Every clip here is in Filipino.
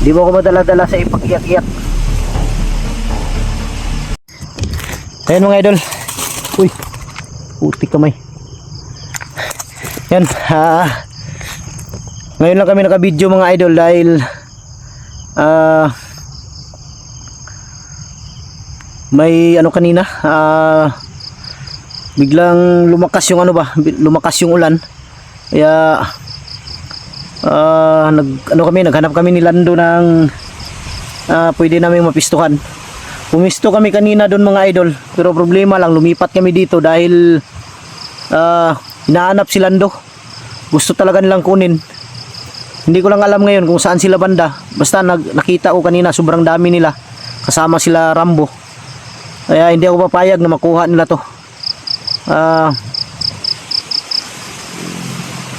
Hindi mo ako madala-dala sa ipag-iyak-iyak. Ayan mga idol. Uy, putik kamay. Yan, ngayon lang kami naka-video mga idol dahil may ano kanina, biglang lumakas yung lumakas yung ulan. Kaya naghanap kami ni Lando ng pwede namin mapistuhan. Pumisto kami kanina doon mga idol, pero problema lang, lumipat kami dito dahil hinahanap si Lando. Gusto talaga nilang kunin. Hindi ko lang alam ngayon kung saan sila banda. Basta nakita ko kanina sobrang dami nila, kasama sila Rambo. Kaya hindi ako papayag na makuha nila to.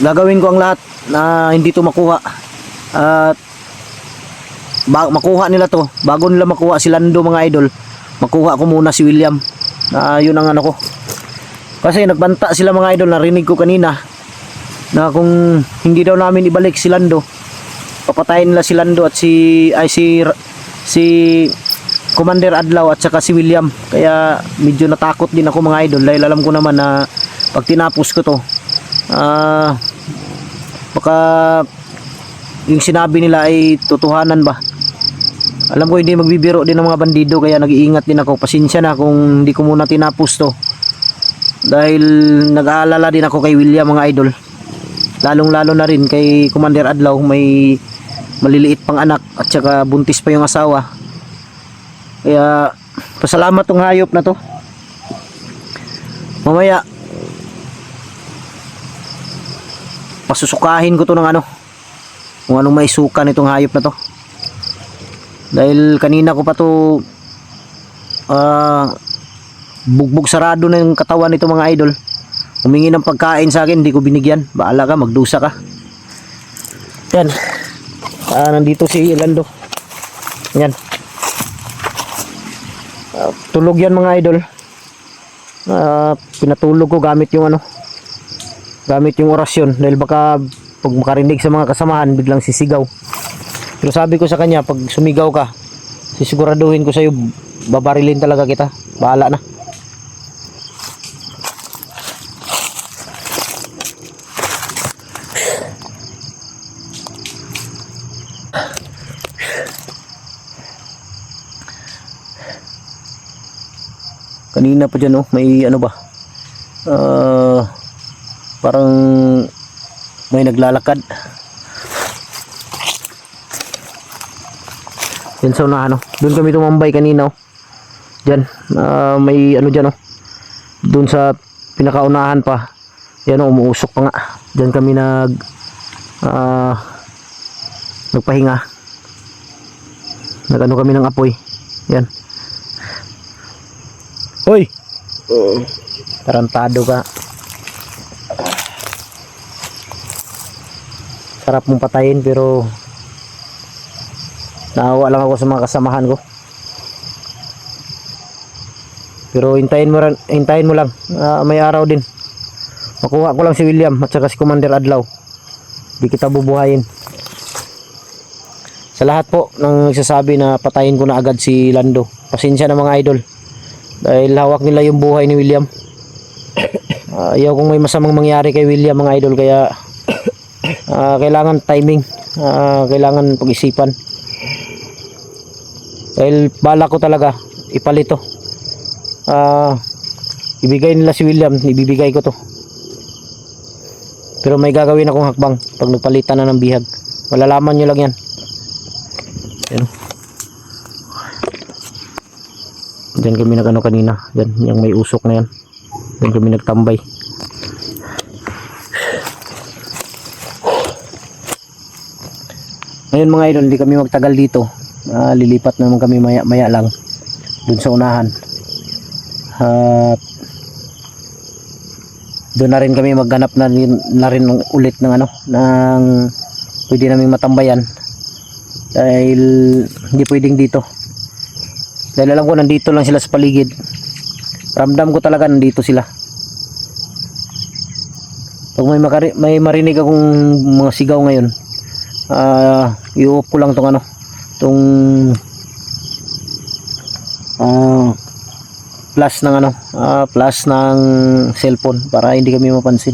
Gagawin ko ang lahat na hindi to makuha. Makuha nila to. Bago nila makuha si Lando mga idol, makuha ko muna si William. Yun ang ano ko. Kasi nagbanta sila mga idol, narinig ko kanina na kung hindi daw namin ibalik si Lando, papatayin nila si Lando at si Commander Adlaw at saka si William. Kaya medyo natakot din ako mga idol dahil alam ko naman na pag tinapos ko to, baka yung sinabi nila ay totohanan ba. Alam ko hindi magbibiro din ng mga bandido, kaya nag-iingat din ako. Pasensya na kung hindi ko muna tinapos to dahil nag-aalala din ako kay William mga idol, lalong lalo na rin kay Commander Adlaw. May maliliit pang anak at saka buntis pa yung asawa. Kaya pasalamat tong hayop na to. Mamaya pasusukahin ko to ng kung anong may suka nitong hayop na to. Dahil kanina ko pa to bugbog sarado na yung katawan nito mga idol. Humingi ng pagkain sa akin, hindi ko binigyan. Baala ka, magdusa ka. Yan. Nandito si Lando. Yan. Tulog yan mga idol. Pinatulog ko gamit yung gamit yung orasyon, dahil baka pag makarinig sa mga kasamahan biglang sisigaw. Pero sabi ko sa kanya, pag sumigaw ka, sisiguraduhin ko sa'yo, babarilin talaga kita. Bahala na. Kanina pa dyan may parang may naglalakad yan sa unahan. Doon kami tumambay kanina dyan. May dyan doon sa pinakaunahan pa yan umuusok pa nga. Dyan kami nagpahinga, kami ng apoy. Yan. Hoy! Tarantado ka. Sarap mong patayin pero naawa lang ako sa mga kasamahan ko. Pero hintayin mo lang. May araw din makuha ko lang si William at saka si Commander Adlaw. Di kita bubuhayin. Sa lahat po ng nagsasabi na patayin ko na agad si Lando, pasensya na mga idol, dahil hawak nila yung buhay ni William. Ayaw kung may masamang mangyari kay William mga idol, kaya kailangan timing, kailangan pag-isipan. Dahil bala ko talaga ipalito. Ibigay nila si William, ibibigay ko to. Pero may gagawin akong hakbang pag nagpalitan na ng bihag. Malalaman nyo lang yan. Ayan. Diyan kami kanina. Diyan, yung may usok na yan. Diyan kami nagtambay. Ngayon mga idol, hindi kami magtagal dito. Lilipat naman kami maya lang dun sa unahan. Doon na rin kami maghanap na rin ulit ng ng pwede naming matambayan, dahil hindi pwedeng dito. Dahil alam ko nandito lang sila sa paligid. Ramdam ko talaga nandito sila. Pag may marinig akong mga sigaw ngayon, i-off ko lang tong flash ng cellphone para hindi kami mapansin.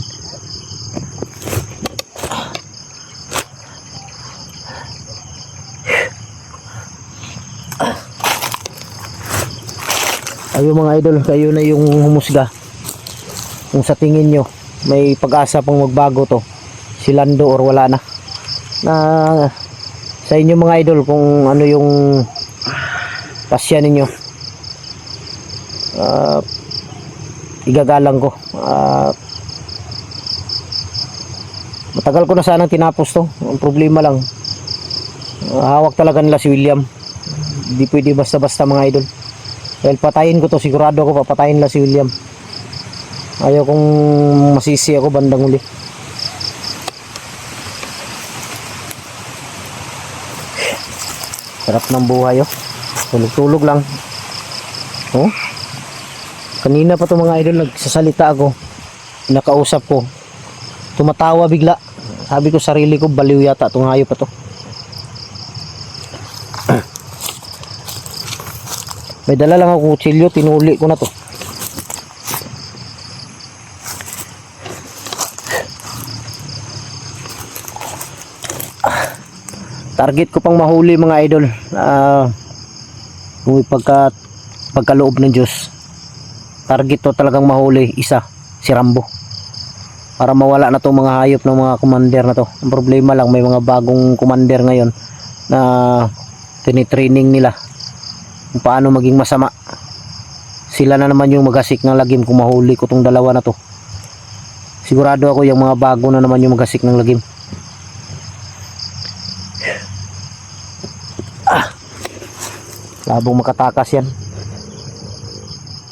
Ayo mga idol, kayo na yung humusga kung sa tingin nyo may pag-asa pang magbago to, si Lando or wala na. Sa inyo mga idol kung ano yung pasya ninyo. Igagalang ko. Matagal ko na sanang tinapos to. Ang problema lang, hawak talaga nila si William. Hindi pwede basta-basta mga idol. Dahil patayin ko to, sigurado ako papatayin nila si William. Ayaw kong masisi ako bandang uli. Sarap ng buhay oh. Tulog-tulog lang. Oh. Kanina pa to mga idol, nagsasalita ako. Nakausap ko. Tumatawa bigla. Sabi ko sarili ko, baliw yata itong hayop pa to. May dala lang ako kutsilyo, tinuli ko na to. Target ko pang mahuli mga idol. Kung pagkaloob ng Diyos, target to talagang mahuli isa, si Rambo. Para mawala na to mga hayop ng mga commander na to. Ang problema lang, may mga bagong commander ngayon na tinitraining nila kung paano maging masama. Sila na naman yung magasik ng lagim kung mahuli ko tong dalawa na to. Sigurado ako yung mga bago na naman yung magasik ng lagim. Labong makatakas yan.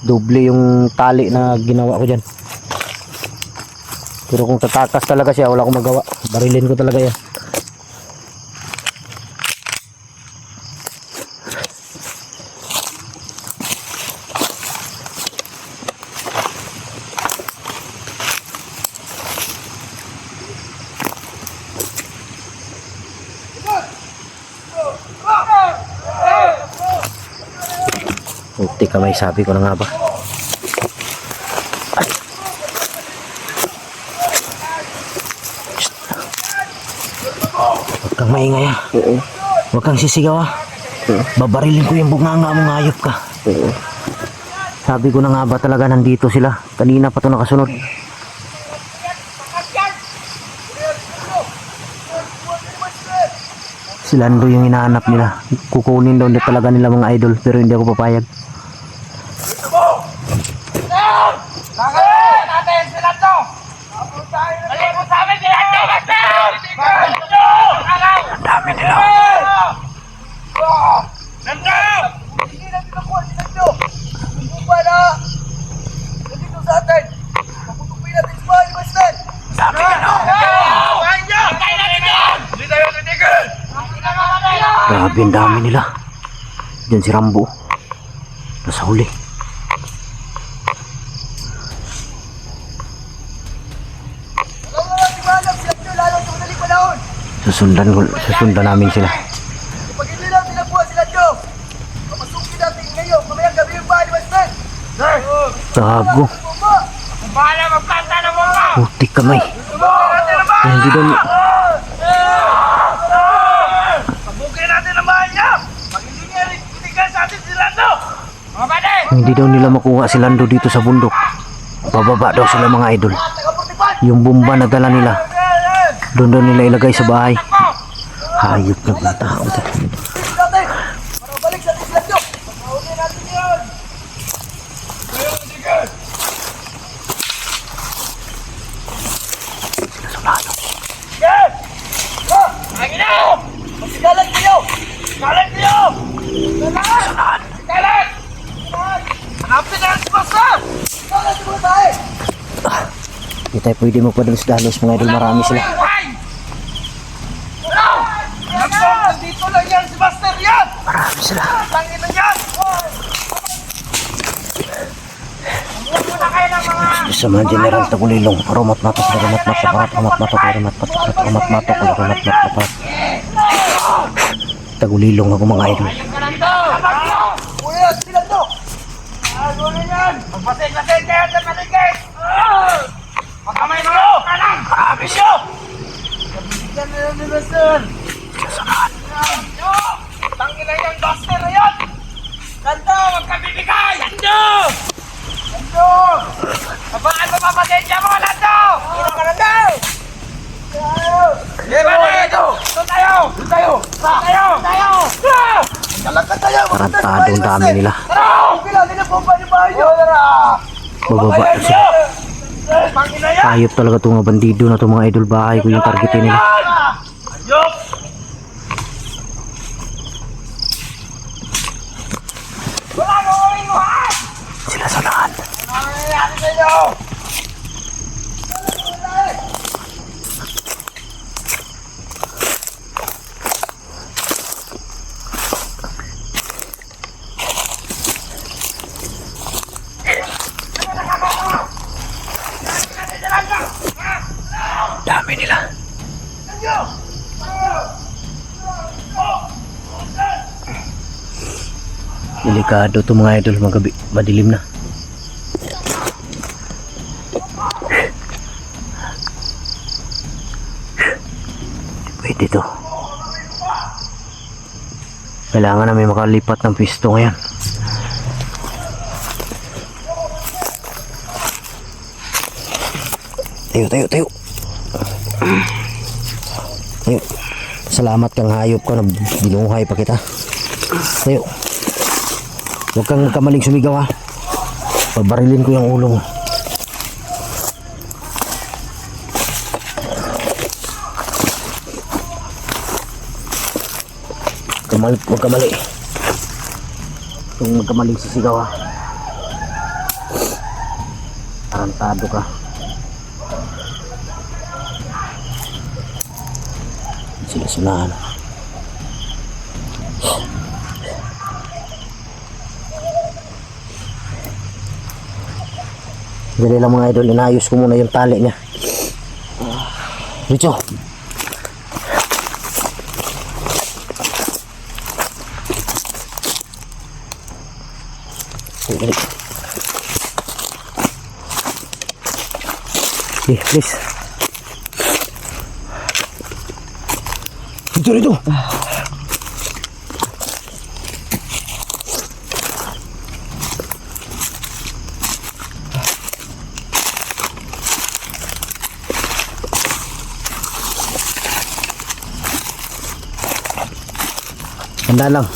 Doble yung tali na ginawa ko dyan. Pero kung tatakas talaga siya, wala akong magawa. Barilin ko talaga yan. Buti ka, may sabi ko na nga ba. Ay. Huwag kang maingay ah. Huwag kang sisigaw ah. Babarilin ko yung bunganga mong hayop ka. Sabi ko na nga ba talaga nandito sila. Kanina pa to nakasunod. Si Lando yung hinahanap nila. Kukunin daw talaga nila mga idol, pero hindi ako papayag. Ang dami nila. Grabe, ang dami nila. Diyan si Rambo. Nasa huli. Susundan namin sila. Pag hindi lang tinabuha sila Diyo, kapasukin natin ngayon, mamayang gabi yung bahay ni Master. Gago. Bahala magkanta ng mga! Putik kamay. Hindi daw Pabukin natin ang bahay niya! Pag hindi niya itigan sa atin sila to! Mga bade! Hindi daw nila makuha si Lando dito sa bundok. Bababa daw sila mga idol. Yung bomba na dala nila, doon daw nila ilagay sa bahay. Hayop na mga tao. Para balik sa atin sila Diyo! Pabukin natin yun! Yes! Hangin na! Magsigalan kayo! Sigalan kayo! Sigalan! Sigalan! Hanapin na si Master! Sigalan si Master! Hindi tayo pwede magpadalos-dalos mga idol. Marami sila. Ano? Nandito lang yan si Master yan! Marami sila. Tangin na yan! Huwag muna kayo ng mga sa mga general tagulilong aromat matok aromat matok aromat matok aromat matok aromat matok aromat matok tagulilong ako mga idol. Kuya, sila to! Ano na yan? Magpasig-lasig kayo sa maligay! Magkamay mo! Kanang! Abis nyo! Kabigyan na yun nila, sir! Tangin na yung buster na yun! Lando! Magkabibigay! Lando! Lando! Abaan mo papasensya mo, Lando! Ino ka, Lando! Ito! Doon tayo! Doon tayo! Doon tayo! Tayo! Kalagkat tayo! Tarantadong dami nila. Tara! Kailangan nila po ba yung bayo? Bababa na siya. Pangina yan! Hayop talaga itong mga bandido na itong mga idol. Bahay ko yung targetin nila. Ayop! Wala nang uling mo, ha? Sila sa lahat. Ano nangyayari sa inyo? Dami nila. Delikado itong mga idol. Magabi, madilim na. Pwede to. Kailangan namin makalipat ng pisto ngayon. Tayo, tayo, tayo. Tayo. Salamat kang hayop ka na binuhay pa kita. Tayo. Huwag kang magkamaling sumigaw, ha. Pabarilin ko yung ulo mo. Huwag kamali. Kung magkamaling sisigaw, ha. Tarantado ka. Sila sunahan. Dali lang mga idol, inayos ko muna yung tali niya. Richo. Dali. Okay, please. Dito. Handa lang.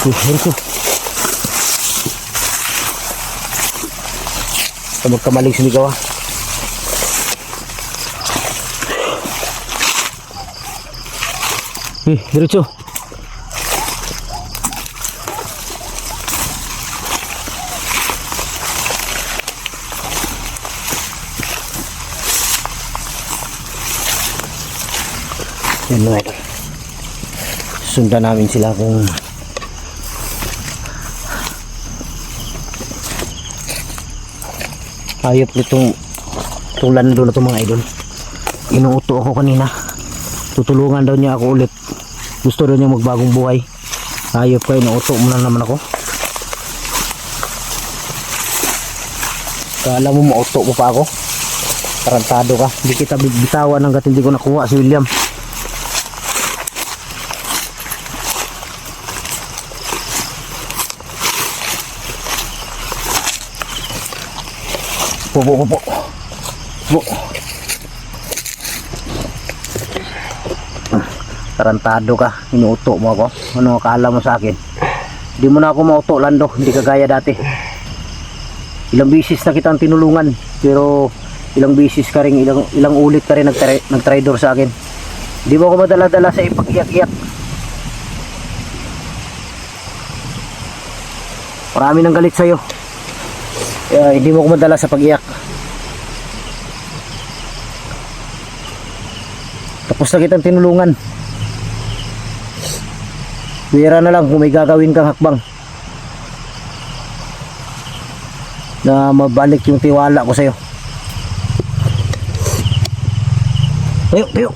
Ito. Huwag kamaling sumigaw, ha. Diretso. Yan mga idol. Sundan namin sila kung hayop nitong lando na itong mga idol. Inuuto ako kanina. Tutulungan daw niya ako ulit. Gusto daw niya magbagong buhay. Hayop kayo, inuuto mo na naman ako. Kala mo mauto mo pa ako? Tarantado ka. Hindi kita bitawan hanggat hindi ko nakuha si William. Po. Tarantado ka, inuuto mo ako. Ano akala mo sa akin? Hindi mo na ako mauto, Lando. Hindi ka gaya dati. Ilang bisis na kitang tinulungan, pero ilang bisis ka rin, ilang ulit ka rin nag-traitor sa akin. Hindi mo ako madala-dala sa ipag-iyak-iyak. Marami nang galit sa'yo. Kaya hindi mo ako madala sa pag-iyak. Tapos na kitang tinulungan. Wira na lang kung may gagawin kang hakbang na mabalik yung tiwala ko sa'yo. Tayo, tayo.